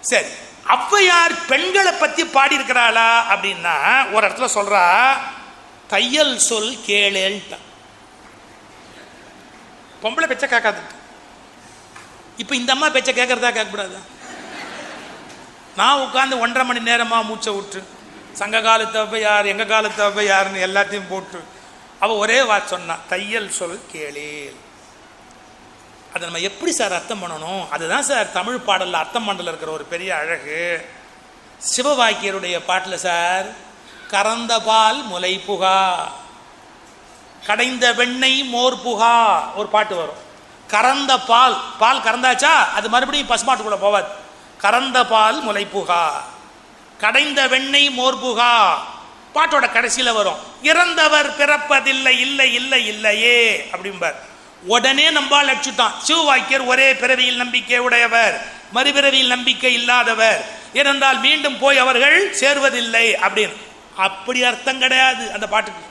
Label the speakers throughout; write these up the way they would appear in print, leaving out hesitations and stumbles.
Speaker 1: சரி, ஔவையார் பெண்களை பத்தி பாடி இருக்கிறாளா அப்படின்னா ஒரு இடத்துல சொல்றா, தையல் சொல் கேளேன்ட்டா. பொம்பளை பேச்ச கேட்காது. இப்ப இந்த அம்மா பேச்ச கேட்கறதா கேட்கக்கூடாதா? நான் உட்காந்து 1.5 மணி நேரமா மூச்சை விட்டு சங்க காலத்து ஔவையார் எங்க காலத்து ஔவையார்னு எல்லாத்தையும் போட்டு அவ ஒரே வார்த்தை சொன்னா, தையல் சொல் கேளேல். அதை நம்ம எப்படி சார் அர்த்தம் பண்ணணும்? அதுதான் சார் தமிழ் பாடலில் அர்த்தம் பண்ணல இருக்கிற ஒரு பெரிய அழகு. சிவவாக்கியருடைய பாட்டில் சார், கறந்த பால் முலை புகா, கடைந்த வெண்ணெய் மோர் புகா ஒரு பாட்டு வரும். கறந்த பால், பால் கறந்தாச்சா அது மறுபடியும் பசுமாட்டுக்குள்ள போவாது. கறந்த பால் முலை புகா, கடைந்த வெண்ணெய் மோர் புகா பாட்டோட கடைசியில் வரும். இறந்தவர் பிறப்பதில்லை இல்லை இல்லை இல்லையே அப்படிம்பார். உடனே நம்பால் அடிச்சுட்டான். சிவவாக்கியர் ஒரே பிறவியில் நம்பிக்கை உடையவர், மறுபிறவியில் நம்பிக்கை இல்லாதவர், ஏனென்றால் மீண்டும் போய் அவர்கள் சேர்வதில்லை அப்படின்னு. அப்படி அர்த்தம் கிடையாது அந்த பாட்டுக்கு.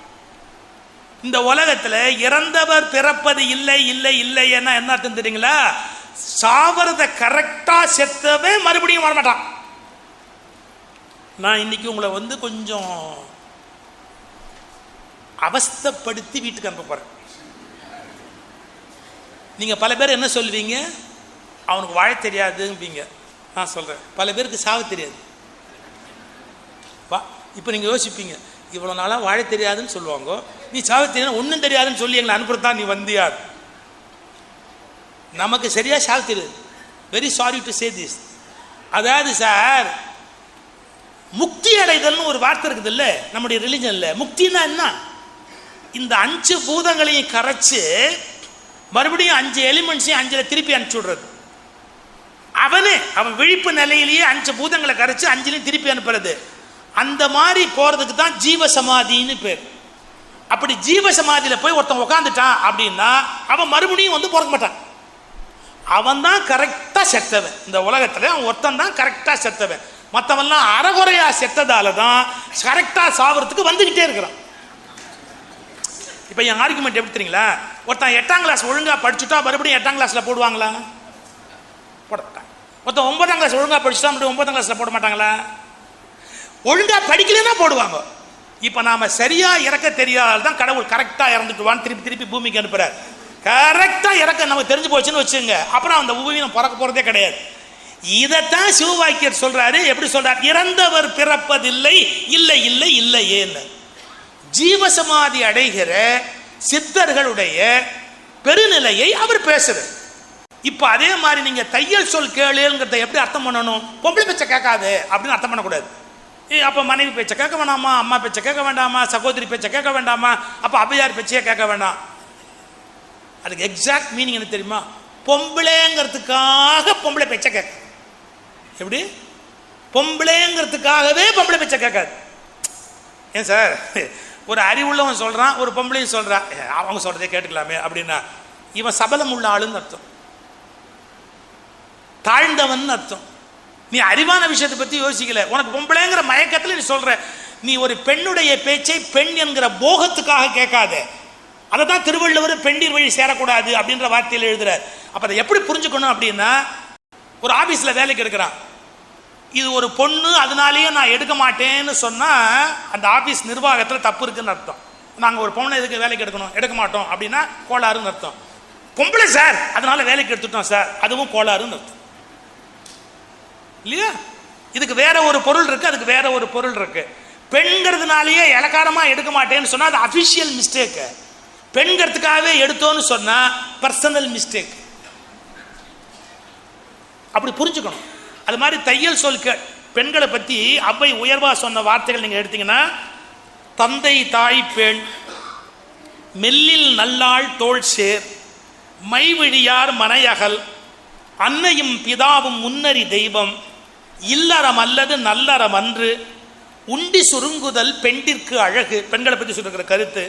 Speaker 1: இந்த உலகத்துல இறந்தவர் பிறப்பது இல்லை இல்லை இல்லை என்ன அர்த்தம் தெரியுங்களா? சாவரத கரெக்டா செத்தவன் மறுபடியும் வரமாட்டான். நான் இன்னைக்கு உங்களை கொஞ்சம் அவஸ்தைப்படுத்தி வீட்டுக்கு அனுப்ப போறேன். நீங்க பல பேர் என்ன சொல்வீங்க? அவனுக்கு வாழ தெரியாதுங்க. நான் சொல்றேன், பல பேருக்கு சாவ தெரியாது. இப்ப நீங்க யோசிப்பீங்க, இவ்வளவு நாளா வாழ தெரியாதுன்னு சொல்லுவாங்க, நீ சாவ தெரியாது ஒன்னும் தெரியாதுன்னு சொல்லி எங்களை அனுப்புறதான் நீ வந்தியார். நமக்கு சரியா சாவ தெரியாது. Very sorry to say this. அதாவது சார், முக்தி அடைதல்னு ஒரு வார்த்தை இருக்குது இல்ல நம்முடைய ரிலிஜன்ல. முக்தினா என்ன? இந்த 5 பூதங்களையும் கரைச்சு மறுபடியும் 5 எலிமெண்ட்ஸையும் 5ல திருப்பி அனுப்பிச்சு விடுறது. அவன் விழிப்பு நிலையிலேயே 5 பூதங்களை கரைச்சு 5லையும் திருப்பி அனுப்புறது. அந்த மாதிரி போறதுக்கு தான் ஜீவ சமாதின்னு பேர். அப்படி ஜீவ சமாதியில போய் ஒருத்தன் உட்காந்துட்டான் அப்படின்னா அவன் மறுபடியும் பிறக்க மாட்டான். அவன் தான் கரெக்டா செத்தவன். இந்த உலகத்துல அவன் ஒருத்தன் தான் கரெக்டா செத்தவன். மற்றவெல்லாம் அறகுறையா செத்ததால தான் கரெக்டா சாவறதுக்கு வந்துகிட்டே இருக்கிறான். இப்ப என் ஆர்குமெண்ட் எப்படி தெரியுங்களா? ஒருத்தன் 8ஆம் கிளாஸ் ஒழுங்கா படிச்சுட்டா மறுபடியும் 8ஆம் கிளாஸ்ல போடுவாங்களா? போட மாட்டாங்க. ஒருத்தன் 9ஆம் கிளாஸ் ஒழுங்கா படிச்சுட்டா மறுபடியும் 9ஆம் கிளாஸ்ல போட மாட்டாங்களா? ஒழுங்கா படிக்கலன்னா போடுவாங்க. இப்ப நாம சரியா இறக்க தெரியாதான் கடவுள் கரெக்டா இறந்துட்டுவான்னு திருப்பி திருப்பி பூமிக்கு அனுப்புறாரு. கரெக்டா இறக்க நமக்கு தெரிஞ்சு போச்சுன்னு வச்சுங்க, அப்புறம் அந்த பூமி நம்ம பிறக்க போறதே கிடையாது. இதைத்தான் சிவவாக்கியர் சொல்றாரு. எப்படி சொல்றாரு? இறந்தவர் பிறப்பதில்லை இல்லை இல்லை இல்லையேன்னு. ஜீவசமாதி அடைகிற சித்தர்களுடைய பெருநிலையை அவர் பேசுறார். இப்ப அதே மாதிரி நீங்க தையல் சொல் கேளுங்கிறத எப்படி அர்த்தம் பண்ணணும்? பொம்பளை பேச்ச கேட்காது அப்படின்னு அர்த்தம் பண்ணக்கூடாது. அப்ப மனைவி பேச்ச கேட்க வேண்டாமா? அம்மா பேச்ச கேட்க வேண்டாமா? சகோதரி பேச்ச கேட்க வேண்டாமா? அப்ப ஔவையார் பேச்சையே கேட்க வேண்டாம். அதுக்கு எக்ஸாக்ட் மீனிங் என்ன தெரியுமா? பொம்பளைங்கிறதுக்காக பொம்பளை பேச்ச கேட்க. எப்படி? பொம்பளைங்கிறதுக்காகவே பொம்பளை பேச்ச கேட்காது. ஏன் சார், ஒரு அறிவுள்ளவன் சொல்றான், ஒரு பொம்பளையும் சொல்றான், அவங்க சொல்றதே கேட்டுக்கலாமே அப்படின்னா இவன் சபலம் உள்ள ஆளுன்னு அர்த்தம், தாழ்ந்தவன் அர்த்தம். நீ அறிவான விஷயத்தை பத்தி யோசிக்கல. உனக்கு பொம்பளைங்கிற மயக்கத்துல நீ சொல்ற. நீ ஒரு பெண்ணுடைய பேச்சை பெண் என்கிற போகத்துக்காக கேட்காத. அதை தான் திருவள்ளுவர் பெண்டீர் வழி சேரக்கூடாது அப்படின்ற வார்த்தையில் எழுதுறார். அப்ப அதை எப்படி புரிஞ்சுக்கணும் அப்படின்னா, ஒரு ஆபீஸ்ல வேலைக்கு எடுக்கிறான், இது ஒரு பொண்ணு அதனாலேயே நான் எடுக்க மாட்டேன்னு சொன்னா அந்த ஆபீஸ் நிர்வாகத்தில் தப்பு இருக்குன்னு அர்த்தம். நாங்கள் ஒரு பொண்ணை எதுக்கு வேலைக்கு எடுக்க மாட்டோம் அப்படின்னா கோளாறுன்னு அர்த்தம். பொம்பளை சார் அதனால வேலைக்கு எடுத்துட்டோம் சார், அதுவும் கோளாறுன்னு அர்த்தம் இல்லையா? இதுக்கு வேற ஒரு பொருள் இருக்கு, அதுக்கு வேற ஒரு பொருள் இருக்கு. பெண்கிறதுனாலேயே இலக்காரமா எடுக்க மாட்டேன்னு சொன்னா அது அபிஷியல் மிஸ்டேக். பெண்கிறதுக்காகவே எடுத்தோன்னு சொன்னா பர்சனல் மிஸ்டேக். அப்படி புரிஞ்சுக்கணும். அது மாதிரி தையல் சொல் பெண்களை பத்தி அவ்வை உயர்வா சொன்ன வார்த்தைகள் நீங்க எடுத்தீங்கன்னா, தந்தை தாய் பெண், மெல்லில் நல்லாள் தோள் சேர், மைவிழியார் மனையகல், அன்னையும் பிதாவும் முன்னறி தெய்வம், இல்லறம் அல்லது நல்லறம் அன்று, உண்டி சுருங்குதல் பெண்டிற்கு அழகு. பெண்களை பற்றி சொல்லுகிற கருத்து,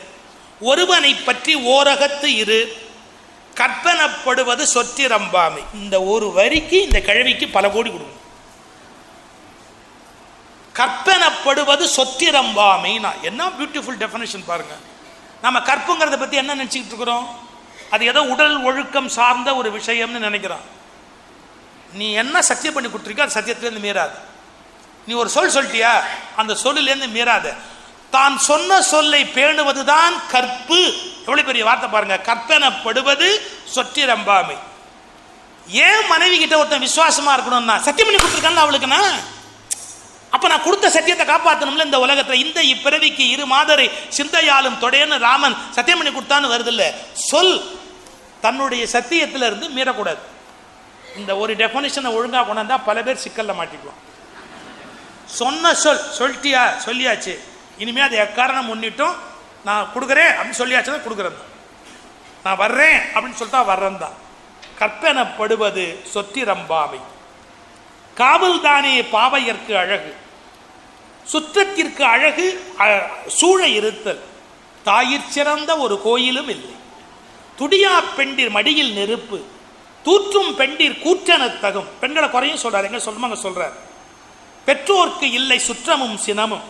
Speaker 1: ஒருவனை பற்றி ஓரகத்து இரு, கற்பனப்படுவது சொற்றிரம்பாமை. இந்த ஒரு வரிக்கு இந்த கிழவிக்கு பல கோடி கொடுக்கும். கற்பனப்படுவது சொற்றிரம்பாமைனா என்ன பியூட்டிஃபுல் டெஃபினேஷன் பாருங்க. நம்ம கற்புங்கிறத பத்தி என்ன நினைச்சுக்கிட்டு இருக்கிறோம்? அது ஏதோ உடல் ஒழுக்கம் சார்ந்த ஒரு விஷயம்னு நினைக்கிறோம். நீ என்ன சத்தியம் பண்ணி கொடுத்துருக்கோ அந்த சத்தியத்திலேருந்து மீறாது. நீ ஒரு சொல் சொல்லிட்டியா, அந்த சொல்லிலேருந்து மீறாது. தான் சொன்ன சொல்லை பேணுவதுதான் கற்பு. எவ்வளவு பெரிய வார்த்தை பாருங்க, கற்பனப்படுவது சொற்றிரம்பாமை. ஏன் மனைவி கிட்ட ஒருத்தன் விசுவாசமா இருக்கணும்னா, சத்தியம் பண்ணி கொடுத்துருக்காங்க அவளுக்குன்னா, அப்ப நான் கொடுத்த சத்தியத்தை காப்பாற்றணும்ல இந்த உலகத்துல. இந்த இப்பிறவிக்கு 2 மாதரை சிந்தையாலும் தொடையன்னு ராமன் சத்தியம் பண்ணி கொடுத்தான்னு வருது இல்ல. சொல் தன்னுடைய சத்தியத்துல இருந்து மீறக்கூடாது. இந்த ஒரு டெஃபனிஷனை ஒழுங்கா கொண்டாந்தா பல பேர் சிக்கல்ல மாட்டிக்குவோம். சொன்ன சொல் சொல்லிட்டியா, சொல்லியாச்சு, இனிமே அதை எக்காரணம் முன்னிட்டும் நான் கொடுக்குறேன் அப்படின்னு சொல்லியாச்சு தான் கொடுக்குறது. நான் வர்றேன் அப்படின்னு சொல்லிட்டா வர்றேன் தான். கற்பனப்படுவது சொற்றிரம்பாமை. காவல் தானே பாவையர்க்கு அழகு, சுற்றத்திற்கு அழகு சூழ இருத்தல். தாயிற் சிறந்த ஒரு கோயிலும் இல்லை. துடியா பெண்டிர் மடியில் நெருப்பு, தூற்றும் பெண்டிர் கூற்றன தகும். பெண்களை குறையும் சொல்றாரு, எங்க சொல்லுமா சொல்றார். பெற்றோர்க்கு இல்லை சுற்றமும் சினமும்.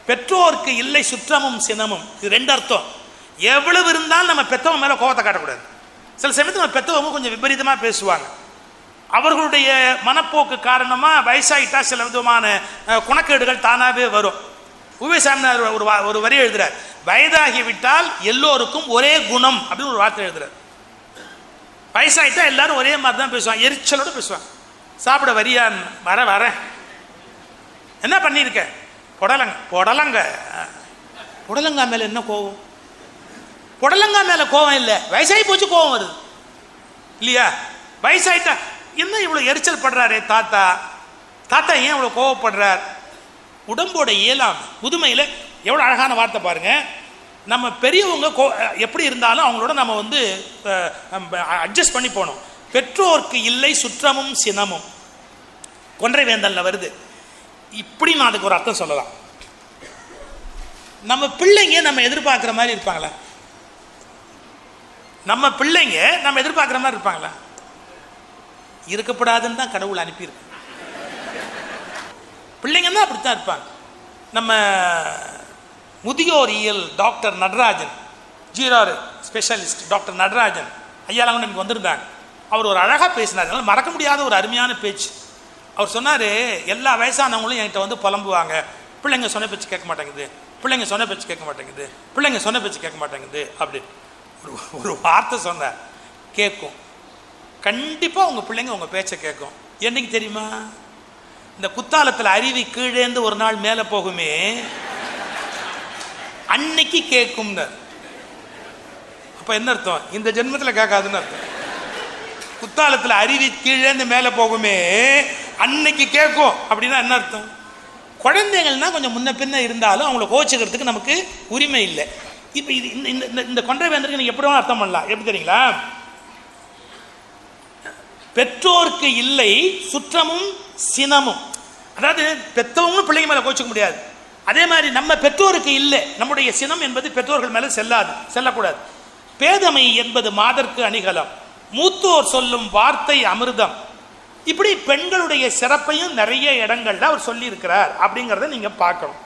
Speaker 1: பெற்றோர்க்கு இல்லை சுற்றமும் சினமும், இது 2 அர்த்தம். எவ்வளவு இருந்தாலும் நம்ம பெற்றவங்க மேல கோபத்தை காட்டக்கூடாது. சில சமயத்தில் நம்ம பெற்றவங்க கொஞ்சம் விபரீதமா பேசுவாங்க. அவர்களுடைய மனப்போக்கு காரணமா வயசாயிட்டா சில விதமான குணக்கேடுகள் தானாவே வரும். உபயசாமினார் ஒரு வரி எழுதுறார், வயதாகிவிட்டால் எல்லோருக்கும் ஒரே குணம் அப்படின்னு ஒரு வார்த்தை எழுதுறார். வயசாயிட்டா எல்லாரும் ஒரே மாதிரி தான் பேசுவாங்க, எரிச்சலோட பேசுவாங்க. சாப்பிட வரியான், வரேன், என்ன பண்ணியிருக்க, புடலங்க மேல என்ன கோவம்? புடலங்கா மேல கோவம் இல்லை, வயசாகி போச்சு கோவம் வருது இல்லையா? வயசாயிட்டா என்ன இவ்வளவு எரிச்சல் படுறாரு தாத்தா ஏன் இவ்வளவு கோவப்படுறார்? உடம்போட இயலாமை, முதுமையில. எவ்வளவு அழகான வார்த்தை பாருங்க. நம்ம பெரியவங்க எப்படி இருந்தாலும் அவங்களோட நம்ம அட்ஜஸ்ட் பண்ணி போகணும். பெற்றோர்க்கு இல்லை சுற்றமும் சினமும், கொன்றை வேந்தல்ல வருது. இப்படி நான் அதுக்கு ஒரு அர்த்தம் சொல்லலாம். நம்ம பிள்ளைங்க நம்ம எதிர்பார்க்கிற மாதிரி இருப்பாங்களா? நம்ம பிள்ளைங்க நம்ம எதிர்பார்க்கிற மாதிரி இருப்பாங்களா? இருக்கப்படாதுன்னு தான் கடவுள் அனுப்பியிருக்கு. பிள்ளைங்க தான் அப்படித்தான் இருப்பாங்க. நம்ம முதியோரியல் டாக்டர் நடராஜன், ஜீராறு ஸ்பெஷலிஸ்ட் டாக்டர் நடராஜன் ஐயாலாம் நமக்கு வந்திருந்தாங்க. அவர் ஒரு அழகாக பேசினார், அதனால மறக்க முடியாத ஒரு அருமையான பேச்சு. அவர் சொன்னார், எல்லா வயசானவங்களும் என்கிட்ட புலம்புவாங்க, பிள்ளைங்க சொன்ன பேச்சு கேட்க மாட்டேங்குது, பிள்ளைங்க சொன்ன பேச்சு கேட்க மாட்டேங்குது, பிள்ளைங்க சொன்ன பேச்சு கேட்க மாட்டேங்குது அப்படின்னு ஒரு வார்த்தை சொன்னார். கேட்கும், கண்டிப்பாக உங்கள் பிள்ளைங்க உங்கள் பேச்சை கேட்கும். என்னைக்கு தெரியுமா? இந்த குத்தாலத்தில் அருவி கீழேந்து ஒரு நாள் மேலே போகுமே, அன்னைக்கு கேட்கும்னு. அப்போ என்ன அர்த்தம்? இந்த ஜென்மத்தில் கேட்காதுன்னு அர்த்தம். குத்தாலத்தில் அருவி கீழேந்து மேலே போகுமே, அன்னைக்கு கேட்கும் அப்படின்னா என்ன அர்த்தம்? குழந்தைகள்னா கொஞ்சம் முன்ன பின்ன இருந்தாலும் அவங்கள கோச்சிக்கிறதுக்கு நமக்கு உரிமை இல்லை. இப்போ இது இந்த கொன்றை வேந்தருக்கு நீங்கள் எப்படி அர்த்தம் பண்ணலாம்? எப்படி தெரியுங்களா? பெற்றோர்க்கு இல்லை சுற்றமும் சினமும். அதாவது பெற்றவங்களும் பிள்ளைங்க மேலே கோச்சிக்க முடியாது. அதே மாதிரி நம்ம பெற்றோருக்கு இல்லை, நம்முடைய சினம் என்பது பெற்றோர்கள் மேலே செல்லக்கூடாது. பேதமை என்பது மாதர்க்கு அணிகலம், மூத்தோர் சொல்லும் வார்த்தை அமிர்தம். இப்படி பெண்களுடைய சிறப்பையும் நிறைய இடங்கள்ல அவர் சொல்லி இருக்கிறார் அப்படிங்கிறத நீங்க பார்க்கணும்.